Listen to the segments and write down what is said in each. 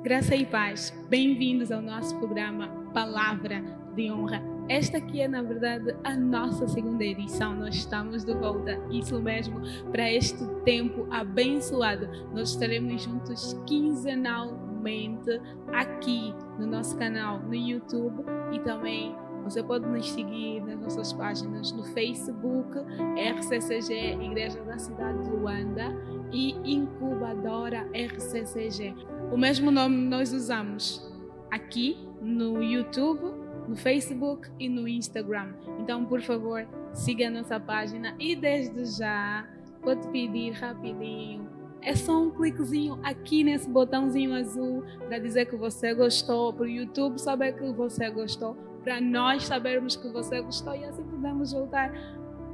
Graça e paz, bem-vindos ao nosso programa Palavra de Honra. Esta aqui é, na verdade, a nossa segunda edição. Nós estamos de volta, isso mesmo, para este tempo abençoado. Nós estaremos juntos quinzenalmente aqui no nosso canal no YouTube e também você pode nos seguir nas nossas páginas no Facebook, RCCG, Igreja da Cidade de Luanda, e Incubadora RCCG. O mesmo nome nós usamos aqui no YouTube, no Facebook e no Instagram. Então, por favor, siga a nossa página e desde já vou-te pedir rapidinho. É só um cliquezinho aqui nesse botãozinho azul para dizer que você gostou, para o YouTube saber que você gostou, para nós sabermos que você gostou e assim podemos voltar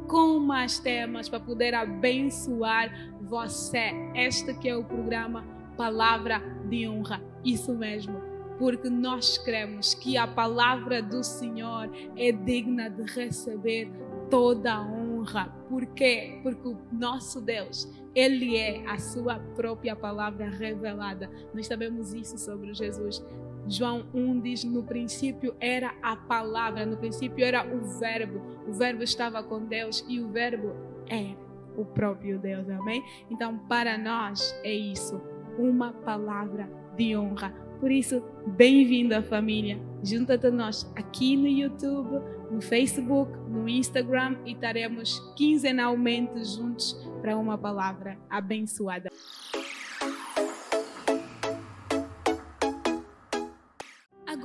com mais temas para poder abençoar você. Este que é o programa Palavra de Honra, isso mesmo, porque nós cremos que a palavra do Senhor é digna de receber toda a honra. Por quê? Porque o nosso Deus, Ele é a sua própria palavra revelada. Nós sabemos isso sobre Jesus. João 1 diz, no princípio era a palavra, no princípio era o verbo estava com Deus e o verbo é o próprio Deus, amém? Então, para nós é isso, uma palavra de honra. Por isso, bem-vindo à família. Junta-te a nós aqui no YouTube, no Facebook, no Instagram e estaremos quinzenalmente juntos para uma palavra abençoada.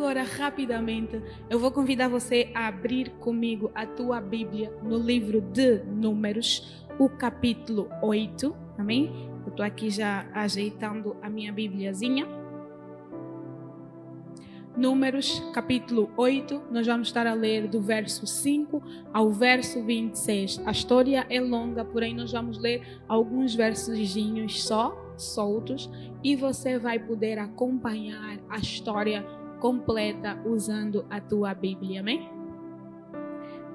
Agora, rapidamente, eu vou convidar você a abrir comigo a tua Bíblia no livro de Números, o capítulo 8, amém? Eu estou aqui já ajeitando a minha Bíbliazinha. Números, capítulo 8, nós vamos estar a ler do verso 5 ao verso 26. A história é longa, porém nós vamos ler alguns versozinhos só, soltos, e você vai poder acompanhar a história completa usando a tua Bíblia, amém?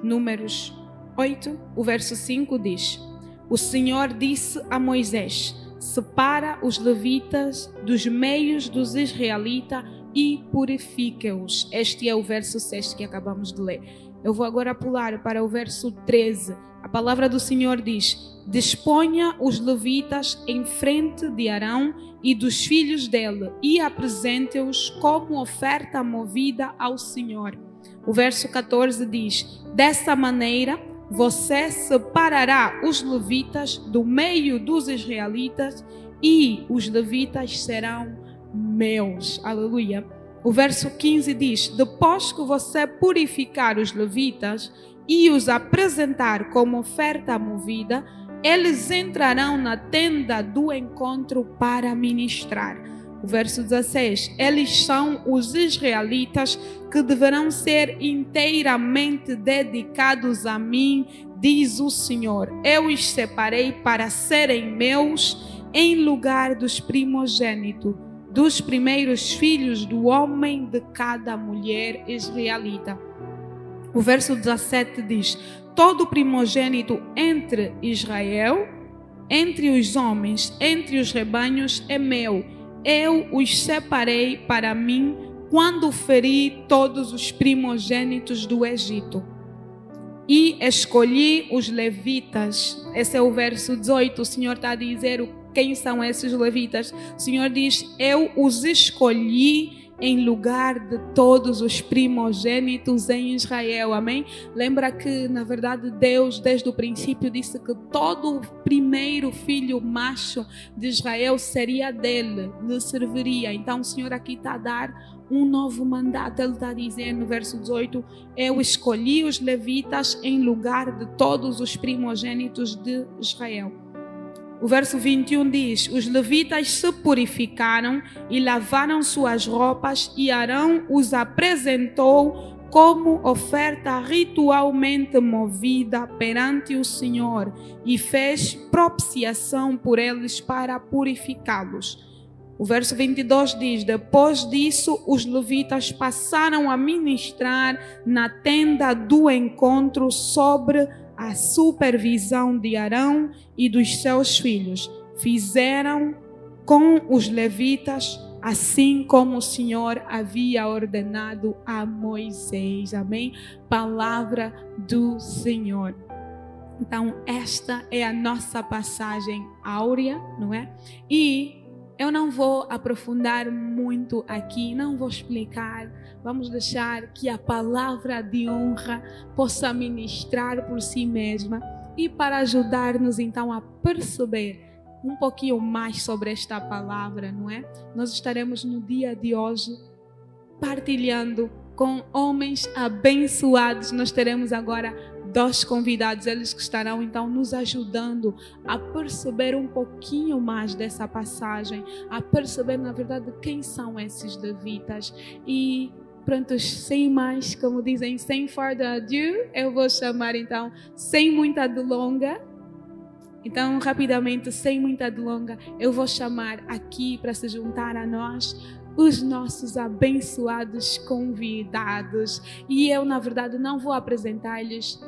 Números 8, o verso 5 diz: O Senhor disse a Moisés: separa os levitas dos meios dos israelitas e purifica-os. Este é o verso 6 que acabamos de ler. Eu vou agora pular para o verso 13. A palavra do Senhor diz: disponha os levitas em frente de Arão e dos filhos dele e apresente-os como oferta movida ao Senhor. O verso 14 diz: dessa maneira você separará os levitas do meio dos israelitas e os levitas serão meus. Aleluia. O verso 15 diz: depois que você purificar os levitas e os apresentar como oferta movida, eles entrarão na tenda do encontro para ministrar. O verso 16: eles são os israelitas que deverão ser inteiramente dedicados a mim, diz o Senhor. Eu os separei para serem meus em lugar dos primogênitos, dos primeiros filhos do homem de cada mulher israelita. O verso 17 diz: todo primogênito entre Israel, entre os homens, entre os rebanhos é meu. Eu os separei para mim quando feri todos os primogênitos do Egito. E escolhi os levitas. Esse é o verso 18. O Senhor está a dizer quem são esses levitas. O Senhor diz: eu os escolhi em lugar de todos os primogênitos em Israel, amém? Lembra que, na verdade, Deus, desde o princípio, disse que todo o primeiro filho macho de Israel seria dele, lhe serviria. Então, o Senhor aqui está a dar um novo mandato. Ele está a dizer no verso 18: eu escolhi os levitas em lugar de todos os primogênitos de Israel. O verso 21 diz: os levitas se purificaram e lavaram suas roupas, e Arão os apresentou como oferta ritualmente movida perante o Senhor e fez propiciação por eles para purificá-los. O verso 22 diz: depois disso os levitas passaram a ministrar na tenda do encontro sobre a supervisão de Arão e dos seus filhos. Fizeram com os levitas assim como o Senhor havia ordenado a Moisés. Amém? Palavra do Senhor. Então, esta é a nossa passagem áurea, não é? E eu não vou aprofundar muito aqui, não vou explicar. Vamos deixar que a palavra de honra possa ministrar por si mesma e para ajudar-nos então a perceber um pouquinho mais sobre esta palavra, não é? Nós estaremos no dia de hoje partilhando com homens abençoados. Nós teremos agora 2 convidados, eles que estarão então nos ajudando a perceber um pouquinho mais dessa passagem, a perceber na verdade quem são esses levitas. E prontos, sem mais, como dizem, sem further ado, eu vou chamar então, sem muita delonga. Então, rapidamente, sem muita delonga, eu vou chamar aqui para se juntar a nós os nossos abençoados convidados. E eu, na verdade, não vou apresentar-lhes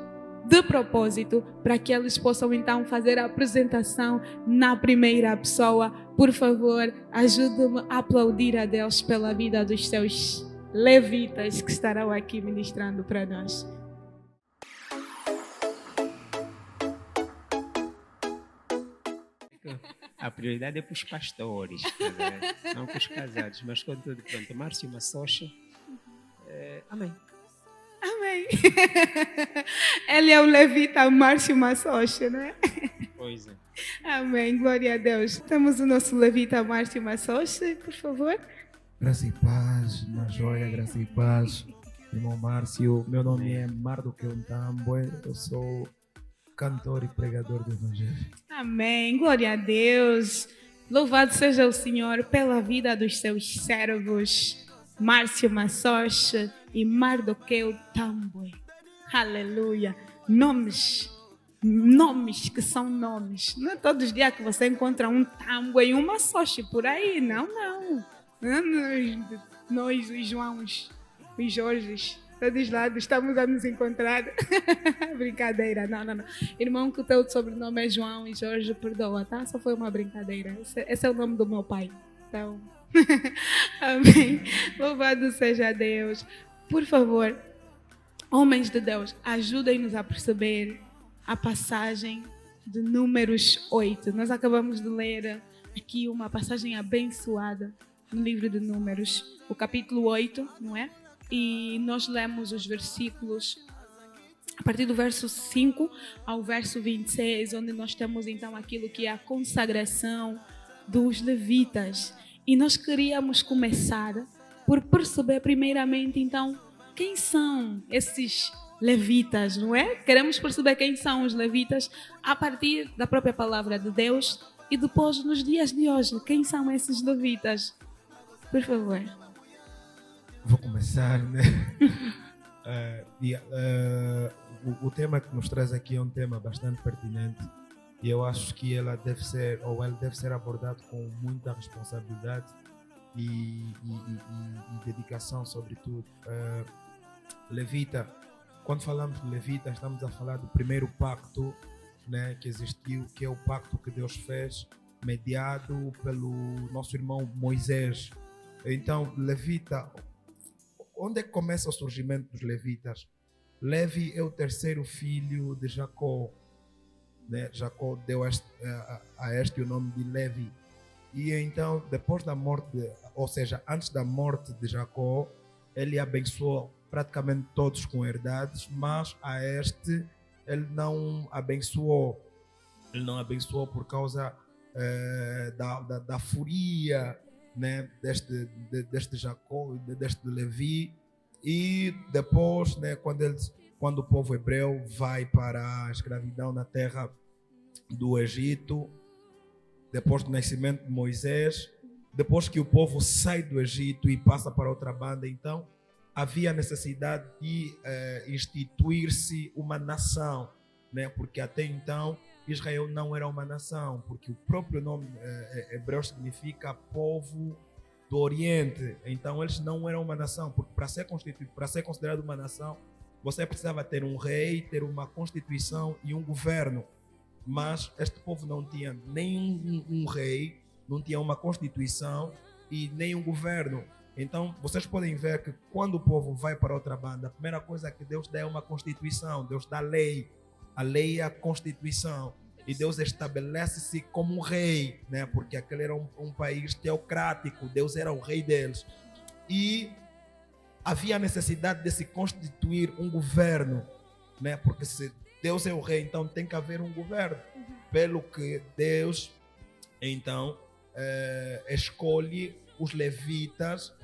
de propósito, para que eles possam então fazer a apresentação na primeira pessoa. Por favor, ajude-me a aplaudir a Deus pela vida dos seus levitas que estarão aqui ministrando para nós. A prioridade é para os pastores, não para os casados, mas contudo, pronto, Márcio Massocha, amém. Amém. Ele é o levita Márcio Massocha, não é? Pois é. Amém, glória a Deus. Temos o nosso levita Márcio Massocha, por favor. Graça e paz, uma joia, graça e paz. Irmão Márcio, meu nome é Mardoqueu Tambwe, eu sou cantor e pregador do Evangelho. Amém, glória a Deus. Louvado seja o Senhor pela vida dos seus servos, Márcio Massocha e Mardoqueu Tambwe. Aleluia. Nomes que são nomes. Não é todos os dias que você encontra um Tambwe e um Massocha por aí, não. Nós, os Joãos, os Jorges, todos os lados, estamos a nos encontrar. Brincadeira, não. Irmão, que o teu sobrenome é João e Jorge, perdoa, tá? Só foi uma brincadeira. Esse é o nome do meu pai. Então, amém. Louvado seja Deus. Por favor, homens de Deus, ajudem-nos a perceber a passagem de Números 8. Nós acabamos de ler aqui uma passagem abençoada no livro de Números, o capítulo 8, não é? E nós lemos os versículos a partir do verso 5 ao verso 26, onde nós temos então aquilo que é a consagração dos levitas. E nós queríamos começar por perceber primeiramente então quem são esses levitas, não é? Queremos perceber quem são os levitas a partir da própria palavra de Deus e depois nos dias de hoje, quem são esses levitas? Por favor. Vou começar, né? O tema que nos traz aqui é um tema bastante pertinente e eu acho que ele deve ser abordado com muita responsabilidade e dedicação, sobretudo. Levita, quando falamos de levita, estamos a falar do primeiro pacto, né, que existiu, que é o pacto que Deus fez, mediado pelo nosso irmão Moisés. Então, levita, onde é que começa o surgimento dos levitas? Levi é o terceiro filho de Jacó, né? Jacó deu a este o nome de Levi. E então, depois da morte, ou seja, antes da morte de Jacó, ele abençoou praticamente todos com herdades, mas a este ele não abençoou. Ele não abençoou por causa da furia, né, deste Jacó, deste Levi. E depois, né, quando o povo hebreu vai para a escravidão na terra do Egito, depois do nascimento de Moisés, depois que o povo sai do Egito e passa para outra banda, então havia necessidade de instituir-se uma nação, né? Porque até então Israel não era uma nação, porque o próprio nome hebreu significa povo do Oriente. Então eles não eram uma nação, porque para ser constituído, para ser considerado uma nação, você precisava ter um rei, ter uma constituição e um governo. Mas este povo não tinha nem um rei, não tinha uma constituição e nem um governo. Então, vocês podem ver que quando o povo vai para outra banda, a primeira coisa que Deus dá é uma constituição, Deus dá lei. A lei é a constituição. E Deus estabelece-se como um rei, né? Porque aquele era um país teocrático, Deus era o rei deles. E havia a necessidade de se constituir um governo, né? Porque se Deus é o rei, então tem que haver um governo. Pelo que Deus, então, escolhe os levitas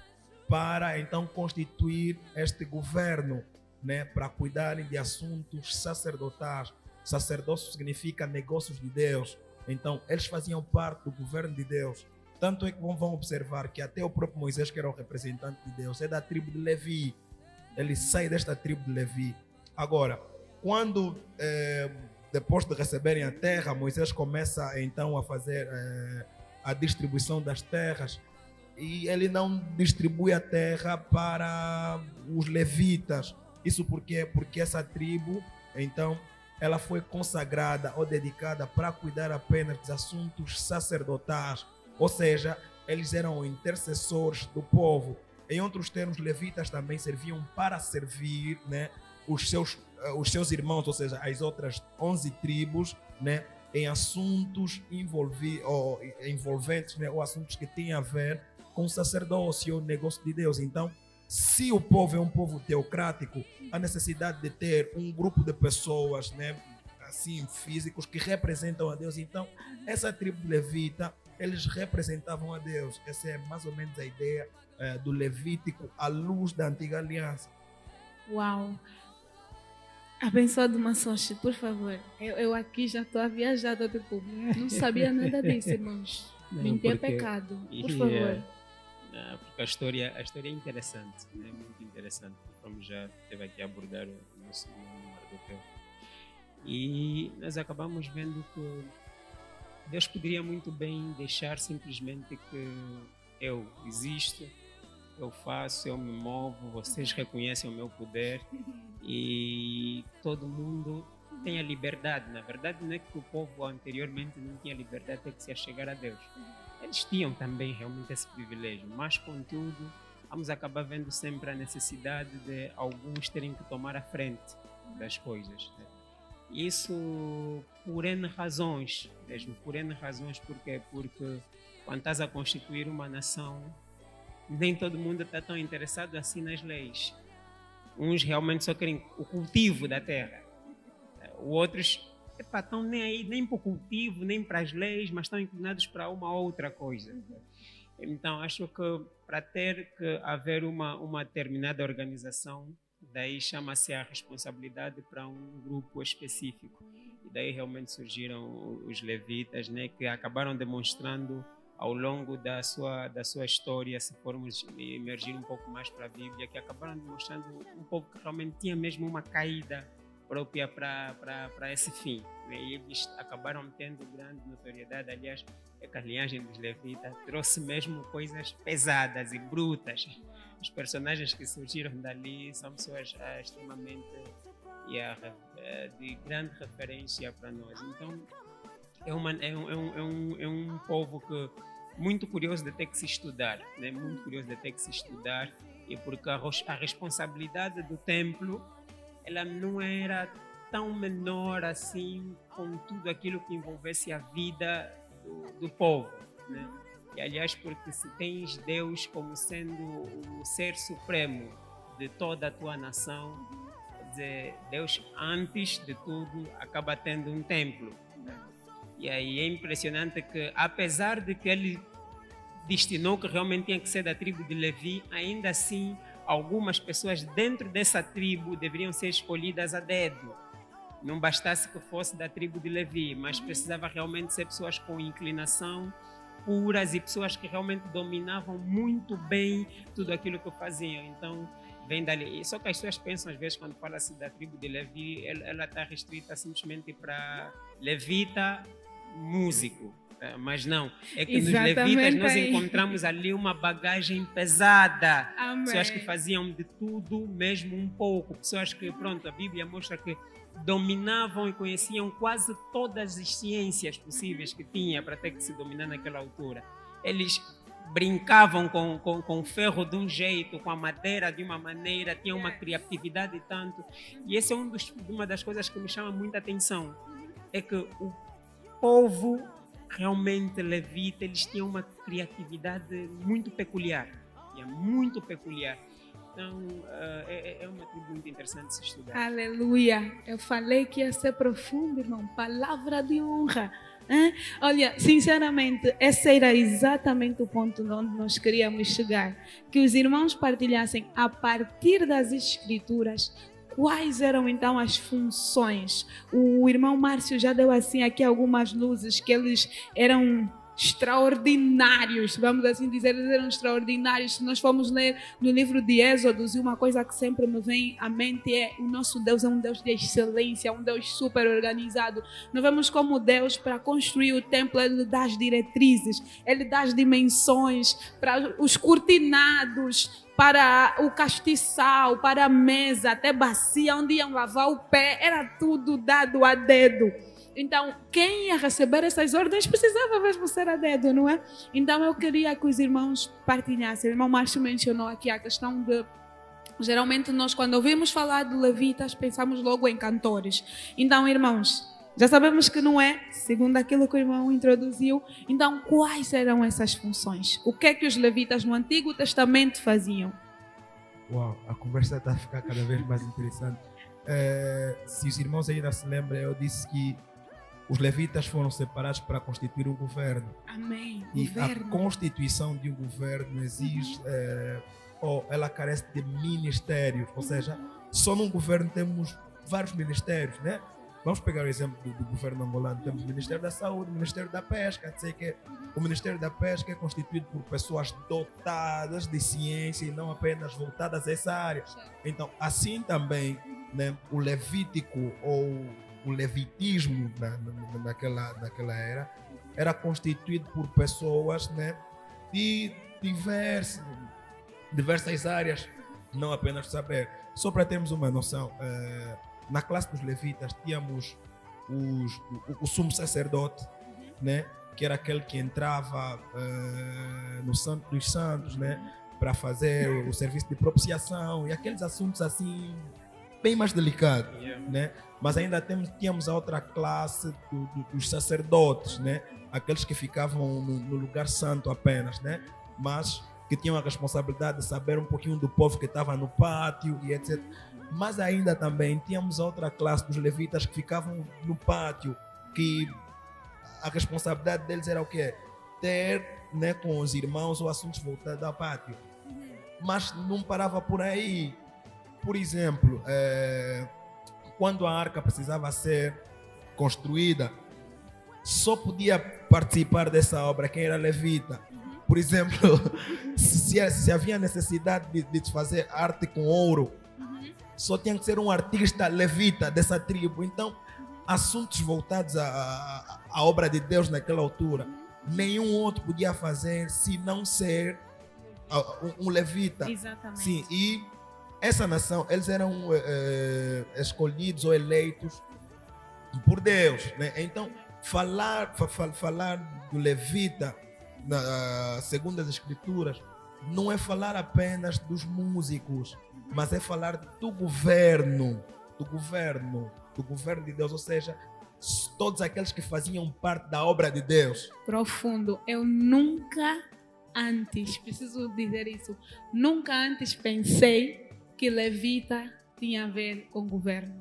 para então constituir este governo, né, para cuidarem de assuntos sacerdotais. Sacerdócio significa negócios de Deus. Então, eles faziam parte do governo de Deus. Tanto é que vão observar que até o próprio Moisés, que era o representante de Deus, é da tribo de Levi. Ele sai desta tribo de Levi. Agora, quando depois de receberem a terra, Moisés começa então a fazer a distribuição das terras. E ele não distribui a terra para os levitas. Isso porque essa tribo, então, ela foi consagrada ou dedicada para cuidar apenas dos assuntos sacerdotais. Ou seja, eles eram intercessores do povo. Em outros termos, levitas também serviam para servir, né, os seus irmãos, ou seja, as outras 11 tribos, né, em assuntos envolventes, né, ou assuntos que têm a ver com o sacerdócio, o negócio de Deus. Então, se o povo é um povo teocrático, a necessidade de ter um grupo de pessoas, né, assim, físicos, que representam a Deus. Então, essa tribo levita, eles representavam a Deus. Essa é mais ou menos a ideia do Levítico à luz da Antiga Aliança. Uau! Abençoado Massochi, por favor. Eu aqui já estou a viajar, tipo, não sabia nada disso, irmãos. Mentir é pecado, por favor. Porque a história é interessante, né? Muito interessante, como já teve aqui a abordar o nosso Mardoqueu. E nós acabamos vendo que Deus poderia muito bem deixar simplesmente que eu existo, eu faço, eu me movo, vocês reconhecem o meu poder e todo mundo tem a liberdade. Na verdade, não é que o povo anteriormente não tinha liberdade de se achegar a Deus. Eles tinham também realmente esse privilégio, mas contudo, vamos acabar vendo sempre a necessidade de alguns terem que tomar a frente das coisas. Né? Isso por N razões, mesmo por N razões, porque quando estás a constituir uma nação, nem todo mundo está tão interessado assim nas leis. Uns realmente só querem o cultivo da terra, outros estão nem aí, nem para o cultivo, nem para as leis, mas estão inclinados para uma outra coisa. Então, acho que para ter que haver uma determinada organização, daí chama-se a responsabilidade para um grupo específico. E daí realmente surgiram os levitas, né, que acabaram demonstrando ao longo da sua história, se formos emergir um pouco mais para a Bíblia, que acabaram demonstrando um povo que realmente tinha mesmo uma caída própria para esse fim. E eles acabaram tendo grande notoriedade. Aliás, a linhagem dos levitas trouxe mesmo coisas pesadas e brutas. Os personagens que surgiram dali são pessoas extremamente de grande referência para nós. Então, é um povo que muito curioso de ter que se estudar, né? Muito curioso de ter que se estudar, e porque a responsabilidade do templo, ela não era tão menor assim com tudo aquilo que envolvesse a vida do povo, né? E aliás, porque se tens Deus como sendo o ser supremo de toda a tua nação, quer dizer, Deus antes de tudo acaba tendo um templo. E aí é impressionante que, apesar de que ele destinou que realmente tinha que ser da tribo de Levi, ainda assim algumas pessoas dentro dessa tribo deveriam ser escolhidas a dedo. Não bastasse que fosse da tribo de Levi, mas precisava realmente ser pessoas com inclinação puras e pessoas que realmente dominavam muito bem tudo aquilo que faziam. Então, vem dali. Só que as pessoas pensam, às vezes, quando fala-se da tribo de Levi, ela está restrita simplesmente para levita, músico. Mas não, é que Exatamente, nos levitas nós encontramos ali uma bagagem pesada. Amém. Pessoas que faziam de tudo, mesmo um pouco. Pessoas que, pronto, a Bíblia mostra que dominavam e conheciam quase todas as ciências possíveis que tinha para ter que se dominar naquela altura. Eles brincavam com o ferro de um jeito, com a madeira de uma maneira, tinham uma criatividade tanto. E esse é uma das coisas que me chama muita atenção, é que o povo realmente levita, eles tinham uma criatividade muito peculiar, muito peculiar. Então, é uma tribo muito interessante de se estudar. Aleluia. Eu falei que ia ser profundo, irmão. Palavra de honra. Hein? Olha, sinceramente, esse era exatamente o ponto onde nós queríamos chegar. Que os irmãos partilhassem, a partir das Escrituras, quais eram então as funções. O irmão Márcio já deu assim aqui algumas luzes, que eles eram extraordinários, vamos assim dizer, eles eram extraordinários. Se nós formos ler no livro de Êxodos, e uma coisa que sempre me vem à mente é: o nosso Deus é um Deus de excelência, um Deus super organizado. Nós vemos como Deus, para construir o templo, Ele dá as diretrizes, Ele dá as dimensões, para os cortinados, para o castiçal, para a mesa, até bacia onde iam lavar o pé, era tudo dado a dedo. Então, quem ia receber essas ordens precisava mesmo ser a dedo, não é? Então, eu queria que os irmãos partilhassem. O irmão Márcio mencionou aqui a questão de... Geralmente, nós, quando ouvimos falar de levitas, pensamos logo em cantores. Então, irmãos, já sabemos que não é, segundo aquilo que o irmão introduziu. Então, quais eram essas funções? O que é que os levitas no Antigo Testamento faziam? Uau, a conversa está a ficar cada vez mais interessante. Se os irmãos ainda se lembram, eu disse que os levitas foram separados para constituir um governo. Amém. E Governo. a constituição de um governo exige, ela carece de ministérios. Ou seja, só num governo temos vários ministérios, né? Vamos pegar o exemplo do governo angolano. Temos o Ministério da Saúde, o Ministério da Pesca. Sei que o Ministério da Pesca é constituído por pessoas dotadas de ciência e não apenas voltadas a essa área. Então, assim também, né, o levítico ou o levitismo naquela era era constituído por pessoas, né, de diversas áreas, não apenas saber. Só para termos uma noção, na classe dos levitas tínhamos o sumo sacerdote, né, que era aquele que entrava no Santo dos Santos, né, para fazer o serviço de propiciação e aqueles assuntos assim bem mais delicados, né? Mas ainda tínhamos a outra classe dos sacerdotes, né? Aqueles que ficavam no lugar santo apenas, né? Mas que tinham a responsabilidade de saber um pouquinho do povo que estava no pátio e etc. Mas ainda também tínhamos a outra classe dos levitas que ficavam no pátio, que a responsabilidade deles era o quê? Ter, né, com os irmãos ou assuntos voltados ao pátio. Mas não parava por aí. Por exemplo, quando a arca precisava ser construída, só podia participar dessa obra quem era levita. Por exemplo, se havia necessidade de fazer arte com ouro, só tinha que ser um artista levita dessa tribo. Então, assuntos voltados à obra de Deus naquela altura, nenhum outro podia fazer se não ser um levita. Exatamente. Sim, e essa nação, eles eram escolhidos ou eleitos por Deus, né? Então, falar do levita, segundo as Escrituras, não é falar apenas dos músicos, mas é falar do governo de Deus, ou seja, todos aqueles que faziam parte da obra de Deus. Profundo. Eu nunca antes, preciso dizer isso, nunca antes pensei que levita tinha a ver com governo.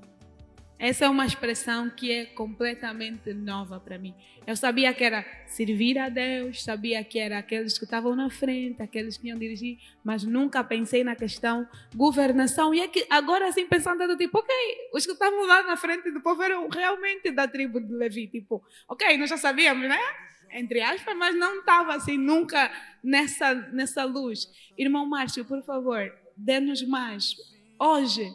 Essa é uma expressão que é completamente nova para mim. Eu sabia que era servir a Deus, sabia que era aqueles que estavam na frente, aqueles que iam dirigir, mas nunca pensei na questão governação. E é que agora, assim, pensando do tipo, ok, os que estavam lá na frente do povo eram realmente da tribo de Levi. Tipo, ok, nós já sabíamos, né? Entre aspas, mas não estava assim nunca nessa luz. Irmão Márcio, por favor, dê-nos mais. Hoje,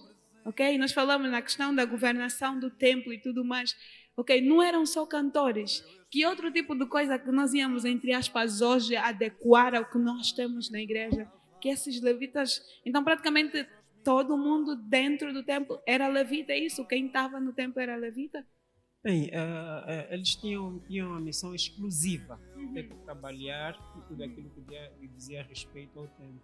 ok? Nós falamos na questão da governação do templo e tudo mais. Ok? Não eram só cantores. Que outro tipo de coisa que nós íamos, entre aspas, hoje adequar ao que nós temos na igreja? Que esses levitas... Então, praticamente, todo mundo dentro do templo era levita, é isso? Quem estava no templo era levita? Bem, eles tinham uma missão exclusiva. ter que trabalhar e tudo aquilo que dizia respeito ao templo.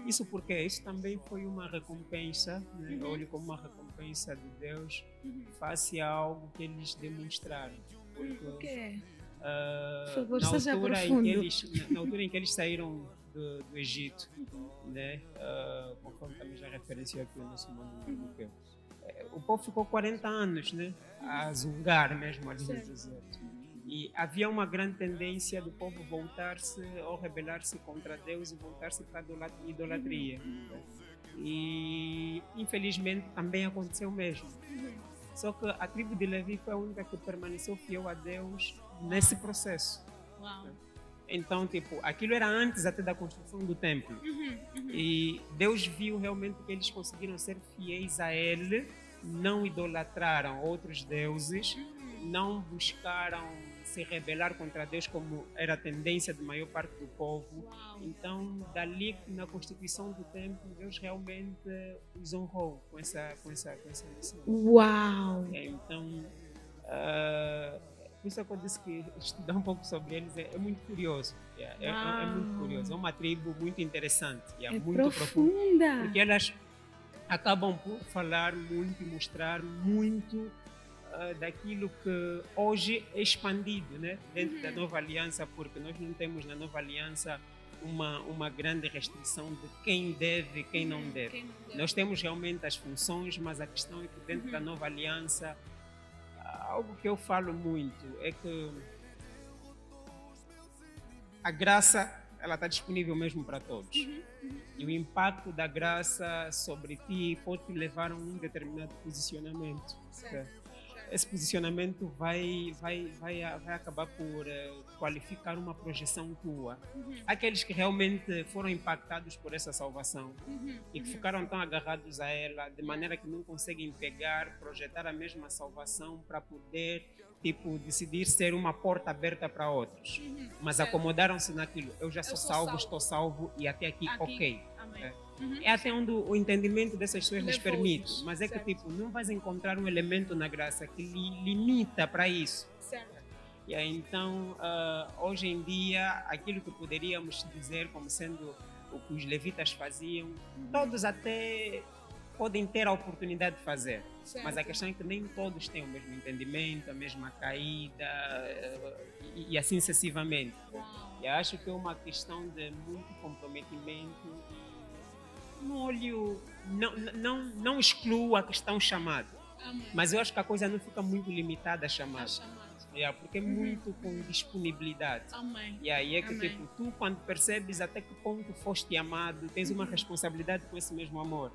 Isso porque isso também foi uma recompensa, né? Eu olho como uma recompensa de Deus face a algo que eles demonstraram. O que é? Por Ah, favor, na, seja altura em profundo. que eles, na altura em que eles saíram do Egito, né? Conforme também já referenciou aqui o nosso irmão Mardukeu, o povo ficou 40 anos, né? A zungar mesmo ali no deserto. E havia uma grande tendência do povo voltar-se ou rebelar-se contra Deus e voltar-se para a idolatria. E infelizmente também aconteceu o mesmo. Só que a tribo de Levi foi a única que permaneceu fiel a Deus nesse processo. Uau. Então, tipo, aquilo era antes até da construção do templo. E Deus viu realmente que eles conseguiram ser fiéis a Ele, não idolatraram outros deuses, não buscaram se rebelar contra Deus como era a tendência da maior parte do povo. Então, dali na constituição do templo, Deus realmente os honrou com essa missão. Uau! Então, por isso é que eu disse que estudar um pouco sobre eles é muito curioso. É muito curioso. É uma tribo muito interessante. É muito profunda. Porque elas acabam por falar muito e mostrar muito daquilo que hoje é expandido, né? Dentro da nova aliança, porque nós não temos na nova aliança uma grande restrição de quem deve e quem não deve. Nós temos realmente as funções, mas a questão é que dentro da nova aliança, algo que eu falo muito é que a graça ela está disponível mesmo para todos. E o impacto da graça sobre ti pode te levar a um determinado posicionamento. Certo. Esse posicionamento vai acabar por qualificar uma projeção tua. Aqueles que realmente foram impactados por essa salvação e que ficaram tão agarrados a ela, de maneira que não conseguem pegar, projetar a mesma salvação para poder, tipo, decidir ser uma porta aberta para outros. Mas acomodaram-se naquilo. Eu já sou salvo, estou salvo e até aqui. Ok. É até onde o entendimento dessas pessoas lhes permite. Mas é que, tipo, não vais encontrar um elemento na graça que lhe limita para isso. E aí, então, hoje em dia, aquilo que poderíamos dizer como sendo o que os levitas faziam, todos até podem ter a oportunidade de fazer. Mas a questão é que nem todos têm o mesmo entendimento, a mesma caída e assim sucessivamente. E acho que é uma questão de muito comprometimento. Não excluo a questão chamada, mas eu acho que a coisa não fica muito limitada a chamada, porque é muito com disponibilidade. E aí é que tipo, tu quando percebes até que ponto foste amado, tens uma responsabilidade com esse mesmo amor.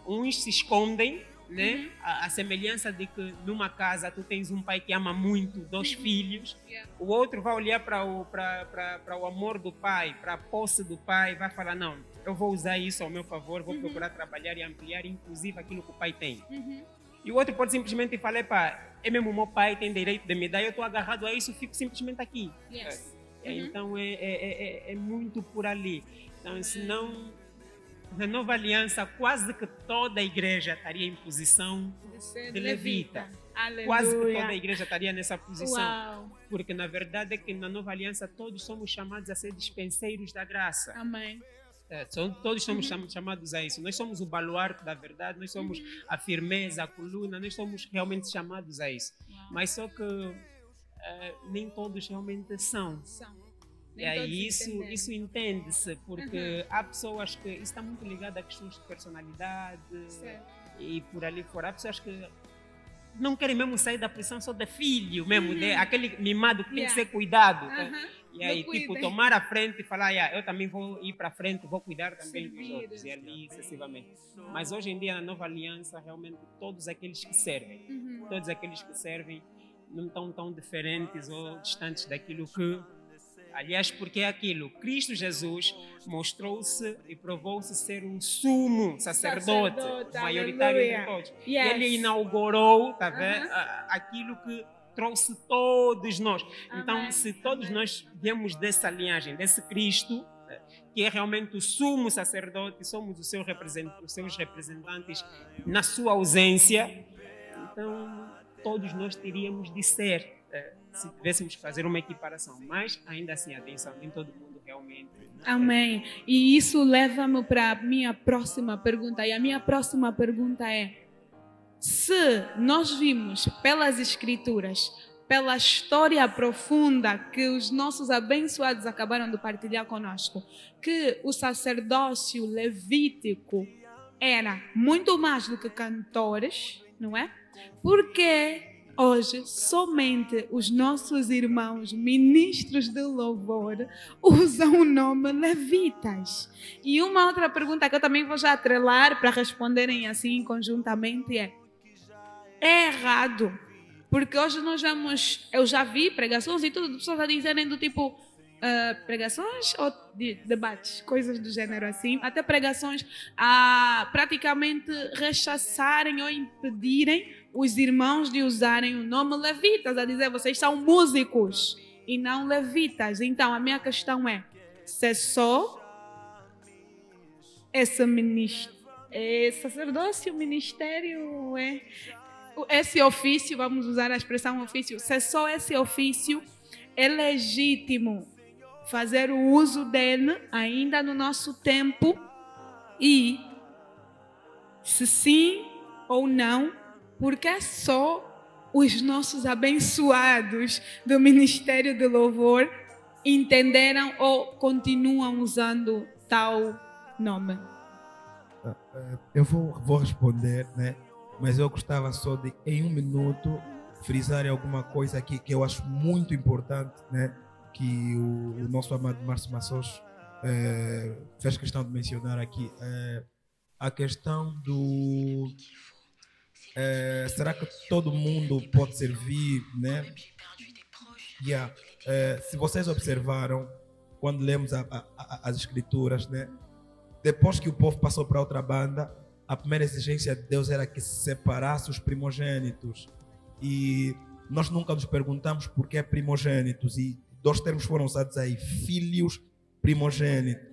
Uns se escondem, né? A semelhança de que numa casa tu tens um pai que ama muito, 2 filhos, o outro vai olhar para o amor do pai, para a posse do pai, vai falar, não, eu vou usar isso ao meu favor, vou procurar trabalhar e ampliar, inclusive, aquilo que o pai tem. E o outro pode simplesmente falar, é mesmo o meu pai, tem direito de me dar, eu estou agarrado a isso, fico simplesmente aqui. Então, é muito por ali. Então, senão, na nova aliança, quase que toda a igreja estaria em posição de levita. Quase que toda a igreja estaria nessa posição. Porque, na verdade, é que na nova aliança todos somos chamados a ser dispenseiros da graça. Amém. Todos somos chamados a isso. Nós somos o baluarte da verdade, nós somos a firmeza, a coluna, nós somos realmente chamados a isso. Mas só que nem todos realmente são. E aí isso entende-se, porque há pessoas que isso está muito ligado a questões de personalidade e por ali fora. Há pessoas que não querem mesmo sair da posição só de filho mesmo, de aquele mimado que tem que ser cuidado. E aí, tipo, tomar a frente e falar, eu também vou ir para frente, vou cuidar também dos outros, e ali sucessivamente. Mas hoje em dia, na nova aliança, realmente todos aqueles que servem, não estão tão diferentes ou distantes daquilo que, aliás, porque é aquilo, Cristo Jesus mostrou-se e provou-se ser um sumo sacerdote maioritário de todos. E ele inaugurou, tá vendo, aquilo que trouxe todos nós. Então, se todos nós viemos dessa linhagem, desse Cristo, que é realmente o sumo sacerdote, somos os seus representantes na sua ausência, então todos nós teríamos de ser se tivéssemos que fazer uma equiparação. Mas, ainda assim, atenção, nem todo mundo realmente... Amém. E isso leva-me para a minha próxima pergunta. E a minha próxima pergunta é: se nós vimos pelas Escrituras, pela história profunda que os nossos abençoados acabaram de partilhar conosco, que o sacerdócio levítico era muito mais do que cantores, não é? Porque hoje somente os nossos irmãos ministros de louvor usam o nome levitas? E uma outra pergunta que eu também vou já atrelar para responderem assim conjuntamente é errado? Porque hoje nós vamos, eu já vi pregações e tudo, pessoas a dizerem do tipo, pregações ou debates, coisas do gênero assim, até pregações a praticamente rechaçarem ou impedirem os irmãos de usarem o nome levitas, a dizer, vocês são músicos e não levitas. Então a minha questão é, se é só esse sacerdócio, ministério, esse ofício, vamos usar a expressão ofício, se é só esse ofício, é legítimo fazer o uso dele ainda no nosso tempo? E se sim ou não, porque é só os nossos abençoados do Ministério de Louvor entenderam ou continuam usando tal nome? Eu vou responder, né? Mas eu gostava só de, em um minuto, frisar alguma coisa aqui que eu acho muito importante, né? Que o nosso amado Márcio Maços fez questão de mencionar aqui. A questão do... será que todo mundo pode servir, né? Se vocês observaram, quando lemos as escrituras, né? Depois que o povo passou para outra banda, a primeira exigência de Deus era que se separasse os primogênitos. E nós nunca nos perguntamos por que primogênitos. E dois termos foram usados aí: filhos, primogênitos.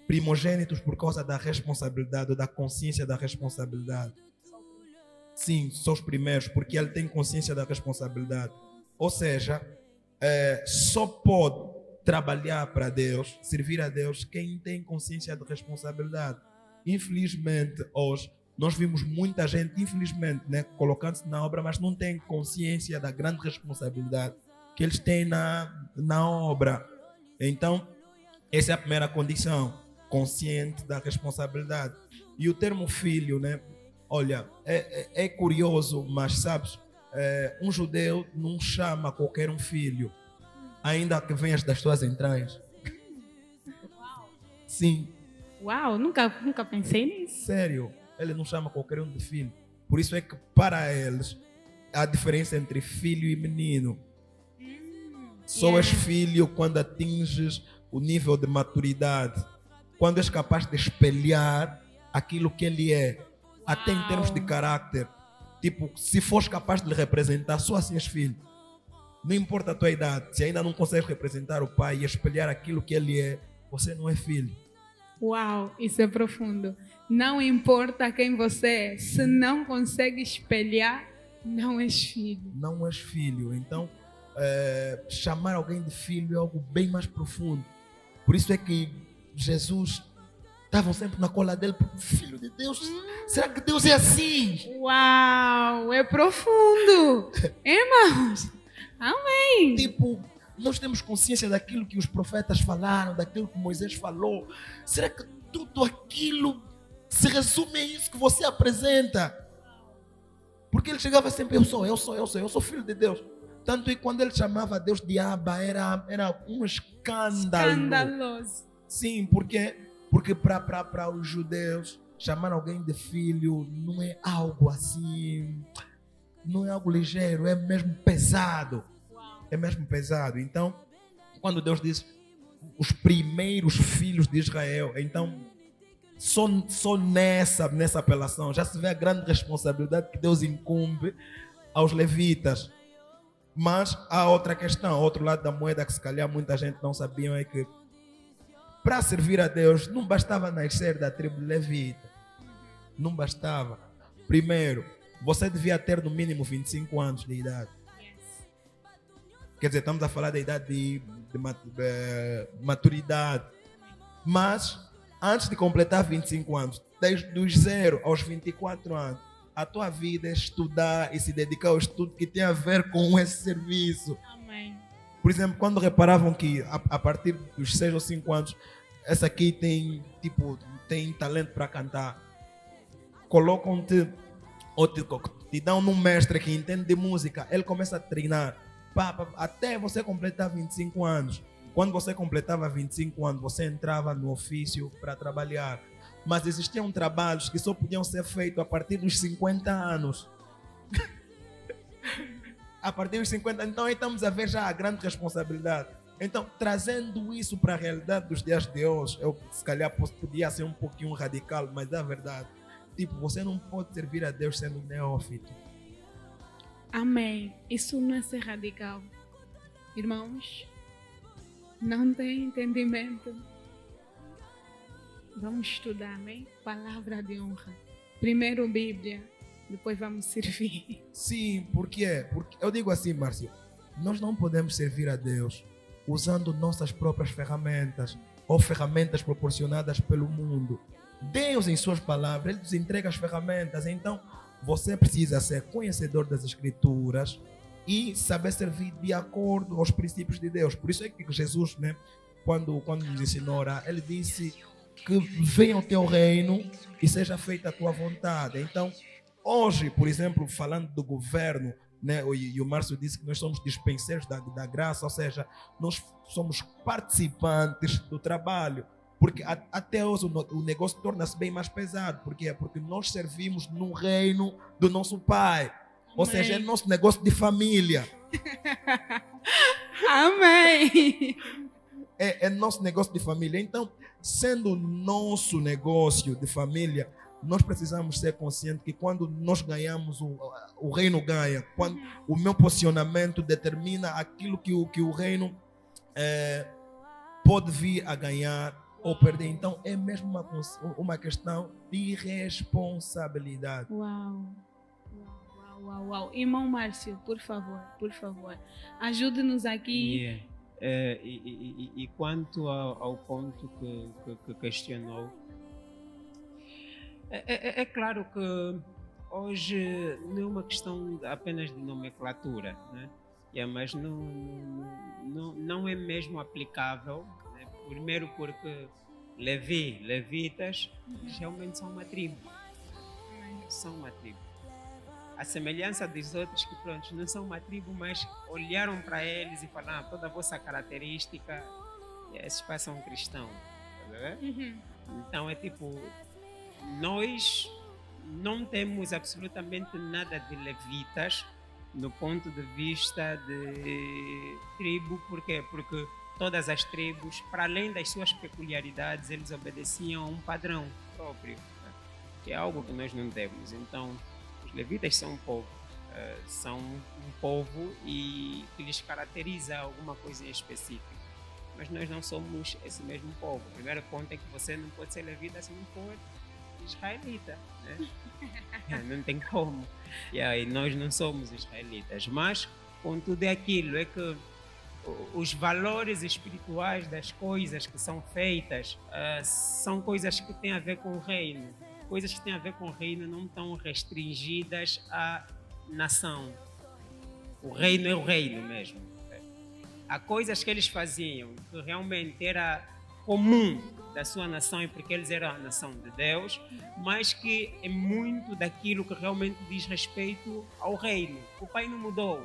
Primogênitos por causa da responsabilidade, ou da consciência da responsabilidade. Sim, são os primeiros, porque ele tem consciência da responsabilidade. Ou seja, só pode trabalhar para Deus, servir a Deus, quem tem consciência de responsabilidade. Infelizmente, hoje, nós vimos muita gente, infelizmente, né, colocando-se na obra, mas não tem consciência da grande responsabilidade que eles têm na obra. Então, essa é a primeira condição, consciente da responsabilidade. E o termo filho, né, olha, é curioso, mas sabes, um judeu não chama qualquer um filho, ainda que venhas das tuas entranhas. Sim. Uau, nunca pensei nisso. Sério, ele não chama qualquer um de filho. Por isso é que para eles há diferença entre filho e menino. Só és filho quando atinges o nível de maturidade, quando és capaz de espelhar aquilo que ele é, até em termos de caráter. Tipo, se fores capaz de lhe representar, só assim és filho. Não importa a tua idade, se ainda não consegues representar o pai e espelhar aquilo que ele é, você não é filho. Uau, isso é profundo. Não importa quem você é, se não consegue espelhar, não és filho. Não és filho. Então, chamar alguém de filho é algo bem mais profundo. Por isso é que Jesus estava sempre na cola dele, porque filho de Deus, será que Deus é assim? Uau, é profundo. Irmãos, amém. Tipo, nós temos consciência daquilo que os profetas falaram, daquilo que Moisés falou. Será que tudo aquilo se resume a isso que você apresenta? Porque ele chegava sempre, eu sou filho de Deus. Tanto que quando ele chamava Deus de Abba, era um escândalo. Escandaloso. Sim, porque para os judeus, chamar alguém de filho não é algo assim, não é algo ligeiro, é mesmo pesado. É mesmo pesado. Então, quando Deus diz os primeiros filhos de Israel, então só nessa apelação já se vê a grande responsabilidade que Deus incumbe aos levitas. Mas há outra questão, outro lado da moeda que se calhar muita gente não sabia, é que para servir a Deus não bastava nascer da tribo levita. Não bastava. Primeiro, você devia ter no mínimo 25 anos de idade. Quer dizer, estamos a falar da idade de maturidade. Mas, antes de completar 25 anos, desde os 0 aos 24 anos, a tua vida é estudar e se dedicar ao estudo que tem a ver com esse serviço. Amém. Por exemplo, quando reparavam que a partir dos 6 ou 5 anos, essa aqui tem talento para cantar, colocam-te ou te dão num mestre que entende de música, ele começa a treinar até você completar 25 anos. Quando você completava 25 anos, você entrava no ofício para trabalhar. Mas existiam trabalhos que só podiam ser feitos a partir dos 50 anos. A partir dos 50, então aí estamos a ver já a grande responsabilidade. Então, trazendo isso para a realidade dos dias de hoje, eu se calhar podia ser um pouquinho radical, mas é a verdade. Tipo, você não pode servir a Deus sendo neófito. Amém. Isso não é ser radical. Irmãos, não tem entendimento. Vamos estudar, amém? Palavra de honra. Primeiro Bíblia, depois vamos servir. Sim, por quê? Porque eu digo assim, Márcio, nós não podemos servir a Deus usando nossas próprias ferramentas ou ferramentas proporcionadas pelo mundo. Deus, em suas palavras, Ele nos entrega as ferramentas. Então, você precisa ser conhecedor das Escrituras e saber servir de acordo aos princípios de Deus. Por isso é que Jesus, né, quando nos ensinou a orar, Ele disse que venha o teu reino e seja feita a tua vontade. Então, hoje, por exemplo, falando do governo, né, e o Márcio disse que nós somos dispenseiros da graça, ou seja, nós somos participantes do trabalho. Porque até hoje o negócio torna-se bem mais pesado. Por quê? Porque nós servimos no reino do nosso Pai. Ou seja, é nosso negócio de família. Amém. É nosso negócio de família. Então, sendo nosso negócio de família, nós precisamos ser conscientes que quando nós ganhamos, o reino ganha. Quando o meu posicionamento determina aquilo que o reino pode vir a ganhar ou perder. Então, é mesmo uma questão de responsabilidade. Uau. Irmão Márcio, por favor, ajude-nos aqui. Yeah. E quanto ao ponto que questionou, é claro que hoje não é uma questão apenas de nomenclatura, né? Mas não é mesmo aplicável, né? Primeiro porque levitas realmente são uma tribo. São uma tribo. A semelhança dos outros que, pronto, não são uma tribo, mas olharam para eles e falaram, toda a vossa característica, esses pais são cristãos. Tá vendo? Então é tipo, nós não temos absolutamente nada de levitas no ponto de vista de tribo. Por quê? Porque todas as tribos, para além das suas peculiaridades, eles obedeciam a um padrão próprio, né? Que é algo que nós não temos. Então, os levitas são um povo e que lhes caracteriza alguma coisa em específico. Mas nós não somos esse mesmo povo. O primeiro ponto é que você não pode ser levita se não for israelita, né? Não tem como. E aí nós não somos israelitas. Mas, contudo, é aquilo, é que os valores espirituais das coisas que são feitas são coisas que têm a ver com o reino. Coisas que têm a ver com o reino não estão restringidas à nação. O reino é o reino mesmo. Há coisas que eles faziam que realmente era comum da sua nação e porque eles eram a nação de Deus, mas que é muito daquilo que realmente diz respeito ao reino. O Pai não mudou.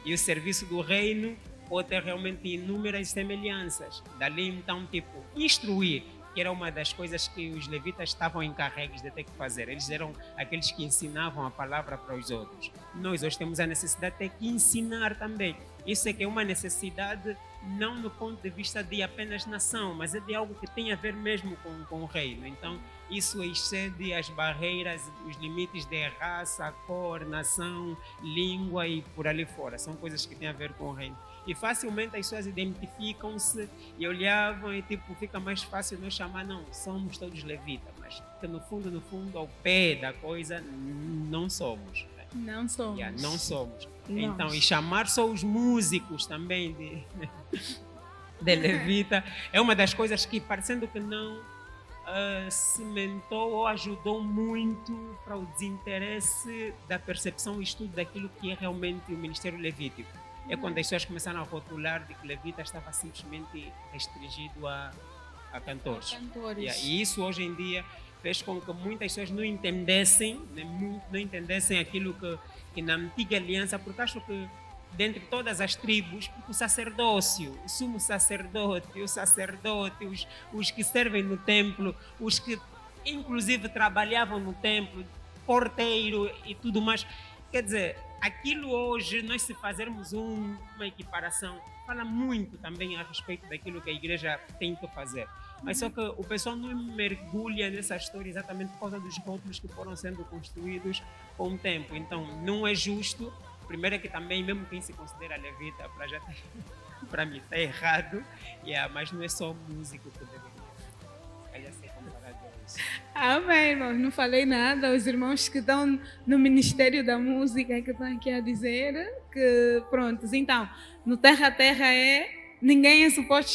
E o serviço do reino pode ter realmente inúmeras semelhanças. Dali, então, tipo, instruir, que era uma das coisas que os levitas estavam encarregues de ter que fazer. Eles eram aqueles que ensinavam a palavra para os outros. Nós hoje temos a necessidade de ter que ensinar também. Isso é que é uma necessidade não no ponto de vista de apenas nação, mas é de algo que tem a ver mesmo com o reino. Então, isso excede as barreiras, os limites de raça, cor, nação, língua e por ali fora. São coisas que têm a ver com o reino. E facilmente as pessoas identificam-se e olhavam e tipo, fica mais fácil nós chamar, não, somos todos levitas, mas que no fundo, ao pé da coisa, não somos. Né? Não somos. Não somos. Nós. Então, e chamar só os músicos também de levita é uma das coisas que, parecendo que não, cimentou ou ajudou muito para o desinteresse da percepção e estudo daquilo que é realmente o ministério levítico. É quando as pessoas começaram a rotular de que levita estava simplesmente restringido a cantores. E isso hoje em dia fez com que muitas pessoas não entendessem, não entendessem aquilo que na antiga aliança, porque acho que dentre todas as tribos, o sacerdócio, o sumo sacerdote, os que servem no templo, os que inclusive trabalhavam no templo, porteiro e tudo mais. Quer dizer, aquilo hoje, nós se fazermos uma equiparação, fala muito também a respeito daquilo que a igreja tem que fazer. Mas só que o pessoal não mergulha nessa história exatamente por causa dos rótulos que foram sendo construídos com o tempo. Então, não é justo. Primeiro é que também, mesmo quem se considera levita, para mim está errado. Mas não é só músico que deveria ser comparado a isso. Amém, irmãos. Não falei nada. Os irmãos que estão no Ministério da Música que estão aqui a dizer que, prontos. Então, no Terra a Terra ninguém é suposto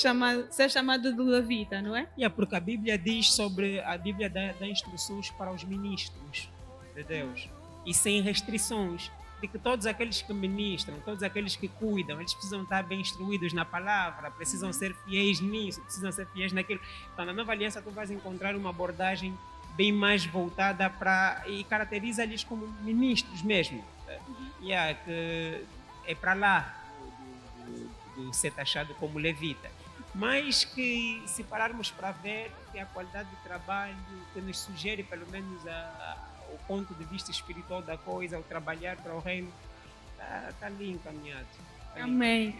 ser chamado de levita, não é? Porque a Bíblia diz a Bíblia dá instruções para os ministros de Deus. E sem restrições. De que todos aqueles que ministram, todos aqueles que cuidam, eles precisam estar bem instruídos na palavra, precisam ser fiéis nisso, precisam ser fiéis naquilo. Então, na Nova Aliança, tu vais encontrar uma abordagem bem mais voltada e caracteriza-lhes como ministros mesmo. Que é para lá do ser taxado como levita. Mas que, se pararmos para ver, que a qualidade de trabalho que nos sugere, pelo menos, o ponto de vista espiritual da coisa, o trabalhar para o reino, está ali encaminhado. Amém.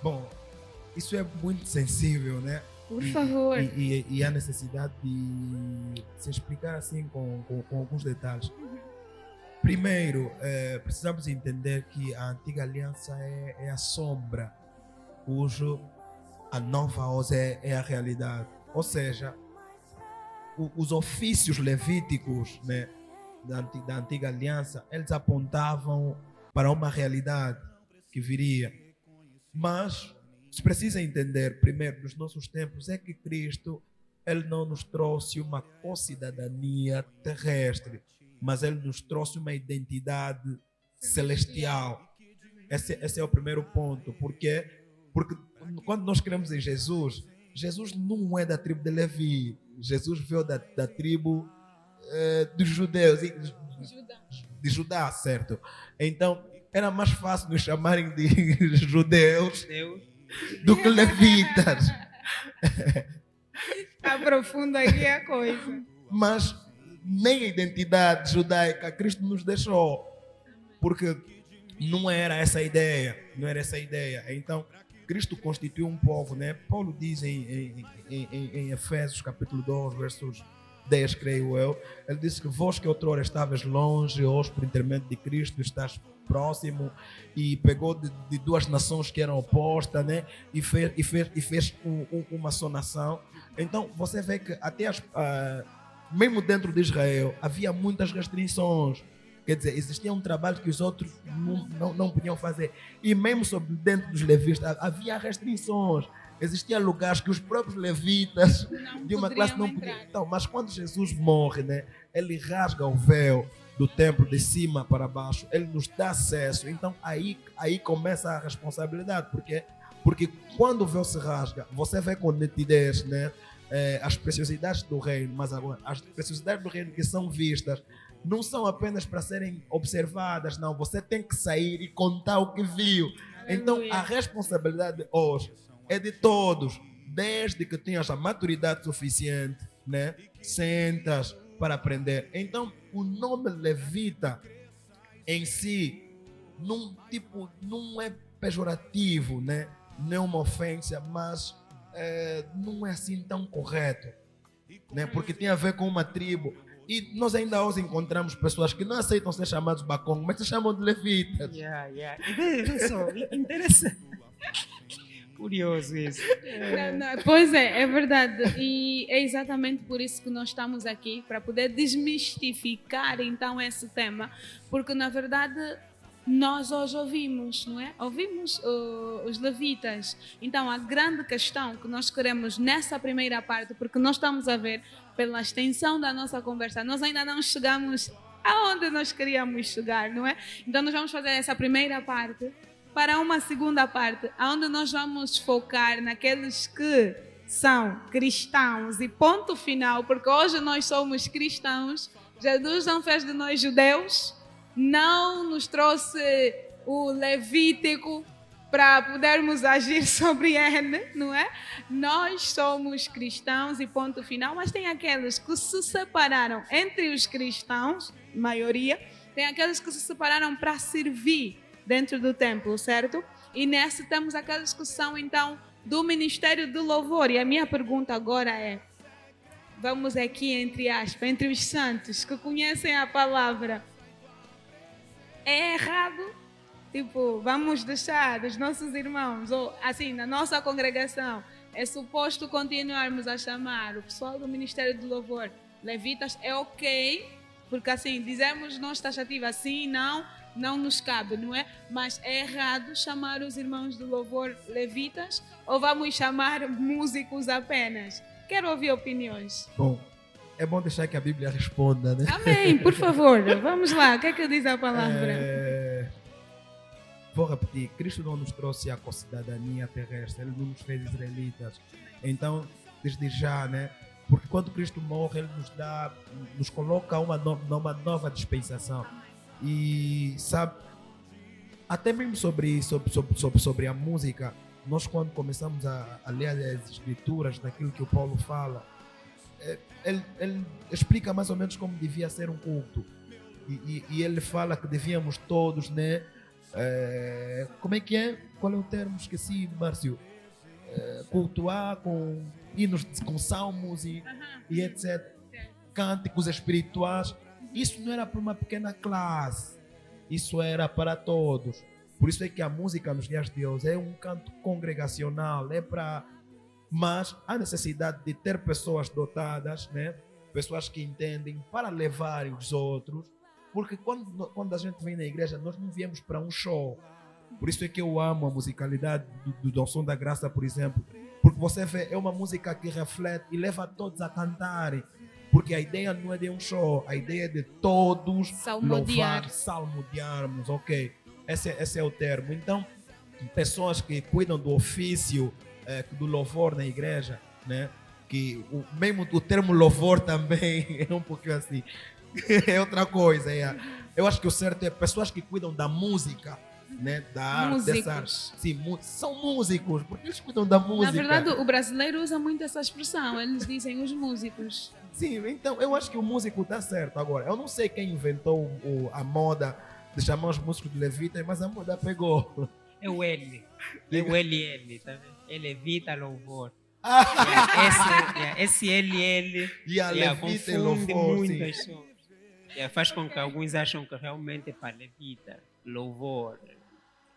Bom, isso é muito sensível, né? Por favor. E há necessidade de se explicar assim com alguns detalhes. Primeiro, precisamos entender que a antiga aliança é a sombra, cujo a nova hoje é a realidade. Ou seja, os ofícios levíticos, né, da antiga aliança, eles apontavam para uma realidade que viria. Mas se precisa entender, primeiro, nos nossos tempos, é que Cristo, ele não nos trouxe uma concidadania terrestre, mas ele nos trouxe uma identidade celestial. Esse é o primeiro ponto. Porque quando nós cremos em Jesus, Jesus não é da tribo de Levi. Jesus veio da tribo dos judeus, de Judá, certo? Então, era mais fácil nos chamarem de judeus do que levitas. Aprofunda aqui a coisa. Mas nem a identidade judaica Cristo nos deixou, porque não era essa a ideia. Então, Cristo constituiu um povo, né? Paulo diz em Efésios capítulo 2, versos 10, creio eu, ele disse que vós que outrora estavas longe, hoje por intermédio de Cristo estás próximo, e pegou de duas nações que eram opostas, né? E fez uma só nação. Então você vê que até mesmo dentro de Israel havia muitas restrições. Quer dizer, existia um trabalho que os outros não podiam fazer. E mesmo dentro dos levitas havia restrições. Existiam lugares que os próprios levitas de uma classe não podiam. Então, mas quando Jesus morre, né, ele rasga o véu do templo de cima para baixo. Ele nos dá acesso. Então, aí começa a responsabilidade. Porque quando o véu se rasga, você vê com nitidez, né, as preciosidades do reino. Mas agora, as preciosidades do reino que são vistas não são apenas para serem observadas, não. Você tem que sair e contar o que viu. Então, a responsabilidade hoje é de todos. Desde que tenhas a maturidade suficiente, né? Sentas para aprender. Então, o nome levita em si não é pejorativo, né? Não é uma ofensa, mas não é assim tão correto, né? Porque tem a ver com uma tribo. E nós ainda hoje encontramos pessoas que não aceitam ser chamados bacong, mas se chamam de levitas. Interessante. Curioso isso. Pois é verdade. E é exatamente por isso que nós estamos aqui, para poder desmistificar então esse tema, porque na verdade nós hoje ouvimos, não é? Ouvimos os levitas. Então a grande questão que nós queremos nessa primeira parte, porque nós estamos a ver pela extensão da nossa conversa, nós ainda não chegamos aonde nós queríamos chegar, não é? Então nós vamos fazer essa primeira parte para uma segunda parte, onde nós vamos focar naqueles que são cristãos e ponto final, porque hoje nós somos cristãos. Jesus não fez de nós judeus, não nos trouxe o Levítico para podermos agir sobre ele, não é? Nós somos cristãos e ponto final, mas tem aqueles que se separaram entre os cristãos, maioria, tem aqueles que se separaram para servir dentro do templo, certo? E nesse temos aqueles que são então do Ministério do Louvor. E a minha pergunta agora é, vamos aqui entre aspas, entre os santos que conhecem a palavra, é errado? Tipo, vamos deixar os nossos irmãos, ou assim, na nossa congregação, é suposto continuarmos a chamar o pessoal do Ministério do Louvor levitas, é ok, porque assim, dizemos nós taxativa assim, não nos cabe, não é? Mas é errado chamar os irmãos do louvor levitas, ou vamos chamar músicos apenas? Quero ouvir opiniões. Bom, é bom deixar que a Bíblia responda, né? Amém, por favor, vamos lá, o que é que diz a palavra? Vou repetir, Cristo não nos trouxe a concidadania terrestre, Ele não nos fez israelitas. Então, desde já, né? Porque quando Cristo morre, Ele nos coloca uma nova dispensação. E sabe, até mesmo sobre a música, nós quando começamos a ler as escrituras daquilo que o Paulo fala, ele explica mais ou menos como devia ser um culto. E ele fala que devíamos todos, né? Como é que é? Qual é o termo? Esqueci, Márcio. Cultuar com hinos, com salmos e etc. Cânticos espirituais. Isso não era para uma pequena classe. Isso era para todos. Por isso é que a música nos dias de hoje é um canto congregacional. Mas há necessidade de ter pessoas dotadas, né? Pessoas que entendem para levarem os outros. Porque quando a gente vem na igreja, nós não viemos para um show. Por isso é que eu amo a musicalidade do Dom Som da Graça, por exemplo. Porque você vê, é uma música que reflete e leva todos a cantarem. Porque a ideia não é de um show, a ideia é de todos salmodiarmos, ok? Esse é o termo. Então, pessoas que cuidam do ofício, do louvor na igreja, né? Que mesmo o termo louvor também é um pouquinho assim. É outra coisa. Eu acho que o certo é pessoas que cuidam da música, né? Da arte, dessa arte. Sim, são músicos, porque eles cuidam da música. Na verdade, o brasileiro usa muito essa expressão, eles dizem os músicos. Sim, então eu acho que o músico está certo. Agora, eu não sei quem inventou a moda de chamar os músicos de levitas, mas a moda pegou. É o L. É o LL, tá vendo? É levita louvor. Esse LL E a levita e louvor, muitas pessoas. Faz com que alguns acham que realmente é para levita, louvor.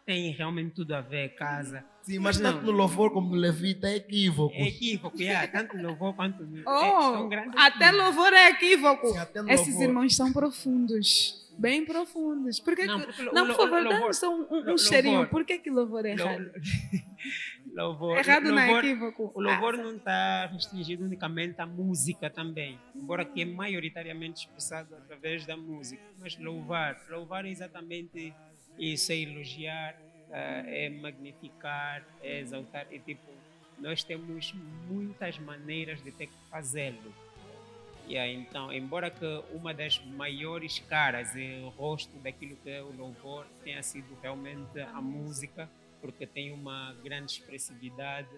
Tem realmente tudo a ver, casa. Sim, mas tanto no louvor como no levita é equívoco. É equívoco, tanto no louvor quanto no... são até louvor é equívoco. Sim, até Esses irmãos são profundos, bem profundos. Por favor, dá-nos um cheirinho. Por que louvor é errado? Errado não é equívoco. O louvor não está restringido unicamente à música também, embora que é maioritariamente expressado através da música. Mas louvar é exatamente isso, é elogiar, é magnificar, é exaltar. E tipo, nós temos muitas maneiras de ter que fazê-lo. Então, embora que uma das maiores caras e o rosto daquilo que é o louvor tenha sido realmente a música, porque tem uma grande expressividade,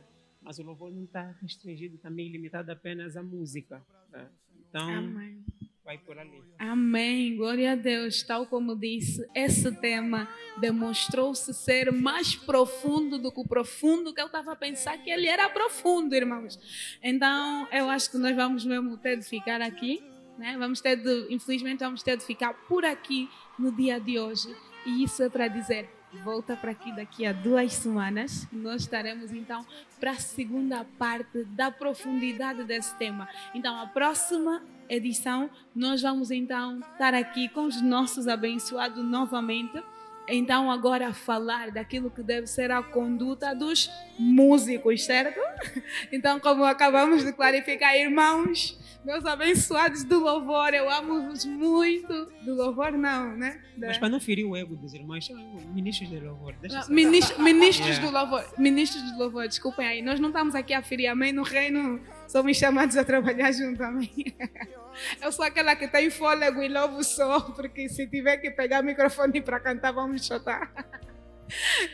mas o louvor não está restringido também, limitado apenas à música. Tá? Então, Amém. Vai por ali. Amém, glória a Deus. Tal como disse, esse tema demonstrou-se ser mais profundo do que o profundo que eu estava a pensar que ele era profundo, irmãos. Então, eu acho que nós vamos mesmo ter de ficar aqui, né? Infelizmente, vamos ter de ficar por aqui no dia de hoje. E isso é para dizer, volta para aqui daqui a 2 semanas. Nós estaremos então para a segunda parte da profundidade desse tema. Então, a próxima edição, nós vamos então estar aqui com os nossos abençoados novamente. Então, agora falar daquilo que deve ser a conduta dos músicos, certo? Então, como acabamos de clarificar, irmãos, meus abençoados do louvor, eu amo-vos muito. Do louvor, não, né? Mas para não ferir o ego dos irmãos, são ministros de louvor. Ministros do louvor. Ministros do louvor, desculpem aí. Nós não estamos aqui a ferir, amém? No reino somos chamados a trabalhar junto, amém? Eu sou aquela que tem fôlego e louvo só, porque se tiver que pegar o microfone para cantar, vamos chotar.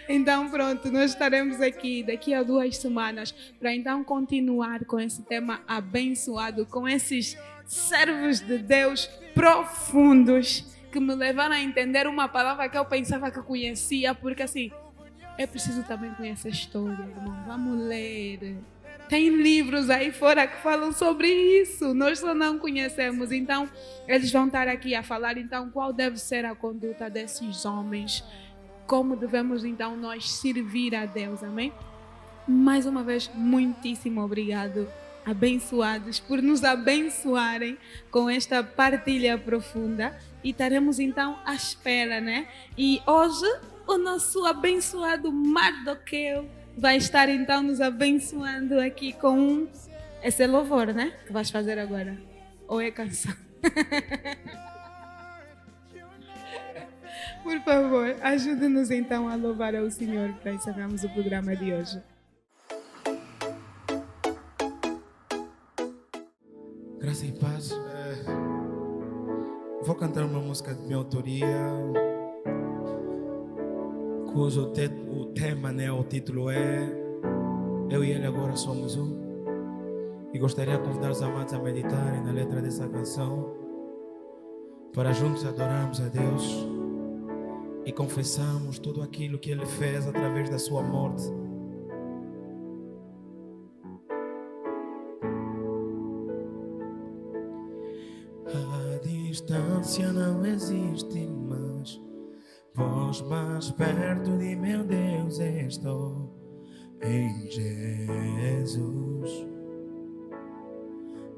Então pronto, nós estaremos aqui daqui a 2 semanas para então continuar com esse tema abençoado, com esses servos de Deus profundos que me levaram a entender uma palavra que eu pensava que conhecia, porque assim, é preciso também conhecer a história, irmão. Vamos ler. Tem livros aí fora que falam sobre isso, nós só não conhecemos. Então, eles vão estar aqui a falar, então, qual deve ser a conduta desses homens, como devemos, então, nós servir a Deus, amém? Mais uma vez, muitíssimo obrigado, abençoados, por nos abençoarem com esta partilha profunda. E estaremos, então, à espera, né? E hoje, o nosso abençoado Mardoqueu vai estar então nos abençoando aqui com esse louvor, né? Que vais fazer agora. Ou é canção? Por favor, ajude-nos então a louvar ao Senhor para encerrarmos o programa de hoje. Graça e paz. Vou cantar uma música de minha autoria, cujo o tema, né, o título é Eu e Ele Agora Somos Um. E gostaria de convidar os amados a meditarem na letra dessa canção, para juntos adorarmos a Deus e confessarmos tudo aquilo que Ele fez através da sua morte. A distância não existe mais, pois mais perto de meu Deus estou em Jesus,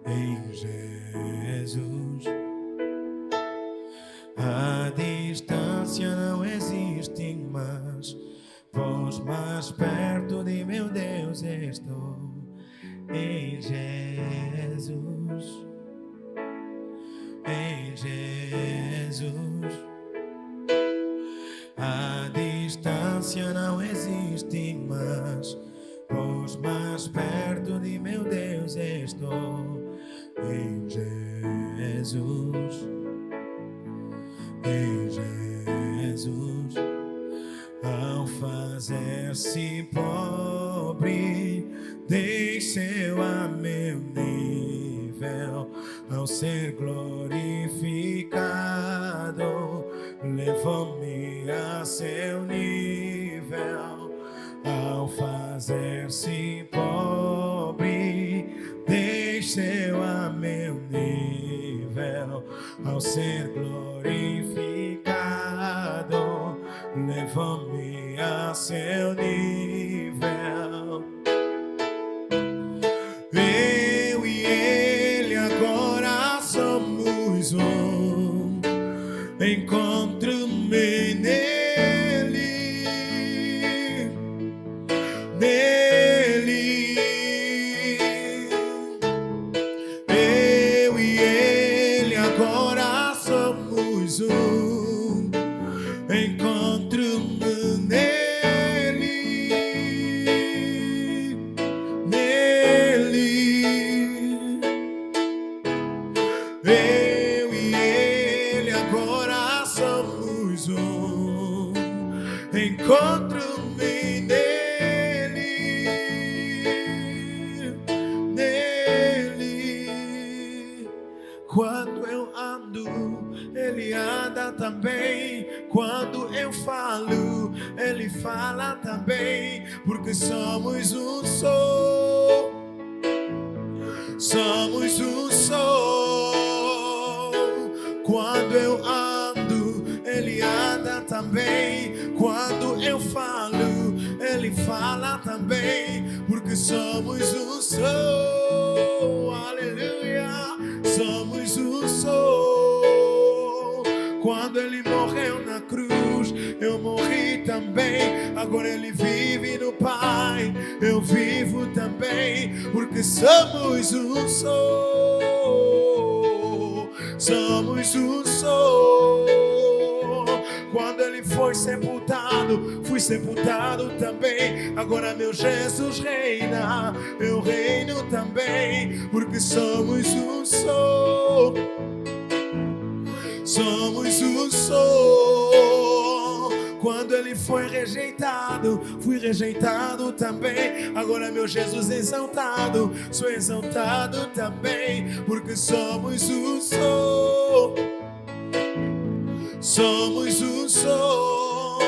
em Jesus. A distância não existe mais, pois mais perto de meu Deus estou em Jesus, em Jesus. A distância não existe mais, pois mais perto de meu Deus estou em Jesus, em Jesus. Ao fazer-se pobre, desceu a meu nível, ao ser glorificado, levou-me a seu nível. Ao fazer-se pobre, desceu a meu nível, ao ser glorificado, levou-me a seu nível. Eu e Ele agora somos um. Encontro-me nele, nele. Eu e Ele agora somos um. Encontro-me nele, nele. Eu e Ele agora somos um. Encontro-me nele, nele. Quando eu ando, Ele anda também. Quando eu falo, Ele fala também. Porque somos um só, somos um só. Quando eu ando, Ele anda também. Quando fala também, porque somos um só. Aleluia, somos um só. Quando ele morreu na cruz, eu morri também. Agora ele vive no Pai, eu vivo também, porque somos um só. Somos um só. Quando ele foi sepultado, fui sepultado também. Agora meu Jesus reina, eu reino também, porque somos um só. Somos um só. Quando ele foi rejeitado, fui rejeitado também. Agora meu Jesus exaltado, sou exaltado também, porque somos um só. Somos um só.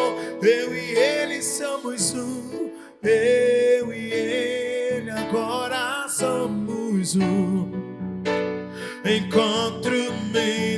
Eu e ele somos um. Eu e ele agora somos um. Encontro-me